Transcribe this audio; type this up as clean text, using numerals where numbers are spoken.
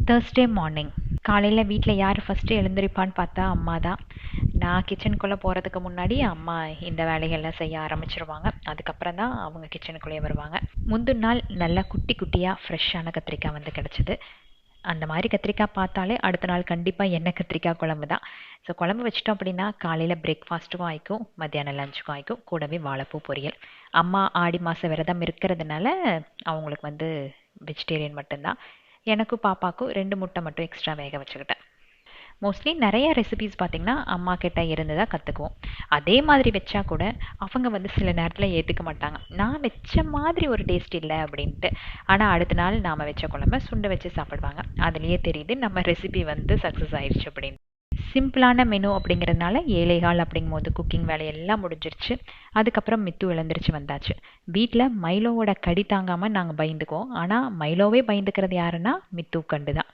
Thursday morning காலையில் வீட்டில் யார் ஃபஸ்ட்டு எழுந்திருப்பான்னு பார்த்தா அம்மா தான். நான் கிச்சனுக்குள்ளே போகிறதுக்கு முன்னாடி அம்மா இந்த வேலைகள்லாம் செய்ய ஆரம்பிச்சிருவாங்க. அதுக்கப்புறம் தான் அவங்க கிச்சனுக்குள்ளேயே வருவாங்க. முந்தின நாள் நல்லா குட்டி குட்டியாக ஃப்ரெஷ்ஷான கத்திரிக்காய் வந்து கிடச்சிது. அந்த மாதிரி கத்திரிக்காய் பார்த்தாலே அடுத்த நாள் கண்டிப்பாக எண்ணெய் கத்திரிக்காய் குழம்பு தான். ஸோ குழம்பு வச்சிட்டோம் அப்படின்னா காலையில் பிரேக்ஃபாஸ்ட்டுக்கும் ஆயிக்கும், மத்தியானம் லஞ்சுக்கும் ஆயிக்கும், கூடவே வாழைப்பூ பொரியல். அம்மா ஆடி மாத விரதம் இருக்கிறதுனால அவங்களுக்கு வந்து வெஜிடேரியன் மட்டும்தான். எனக்கும் பாப்பாவுக்கும் 2 முட்டை மட்டும் எக்ஸ்ட்ரா வேக வச்சுக்கிட்டேன். மோஸ்ட்லி நிறைய ரெசிபீஸ் பார்த்திங்கன்னா அம்மா கிட்ட இருந்து தான் கற்றுக்குவோம். அதே மாதிரி வச்சா கூட அவங்க வந்து சில நேரத்தில் ஏற்றுக்க மாட்டாங்க, நான் வச்ச மாதிரி ஒரு டேஸ்ட் இல்லை அப்படின்ட்டு. ஆனால் அடுத்த நாள் நாம் வச்ச குழம்ப சுண்டை வச்சு சாப்பிடுவாங்க. அதுலேயே தெரியுது நம்ம ரெசிபி வந்து சக்ஸஸ் ஆயிடுச்சு அப்படின்னு. சிம்பிளான மெனு அப்படிங்கிறதுனால 7:15 அப்படிங்கும்போது குக்கிங் வேலையெல்லாம் முடிஞ்சிருச்சு. அதுக்கப்புறம் மித்து எழுந்திரிச்சு வந்தாச்சு. வீட்டில் மைலோவோட கடி தாங்காமல் நாங்கள் பயந்துக்குவோம். ஆனால் மைலோவே பயந்துக்கிறது யாருன்னா மித்து கண்டு தான்.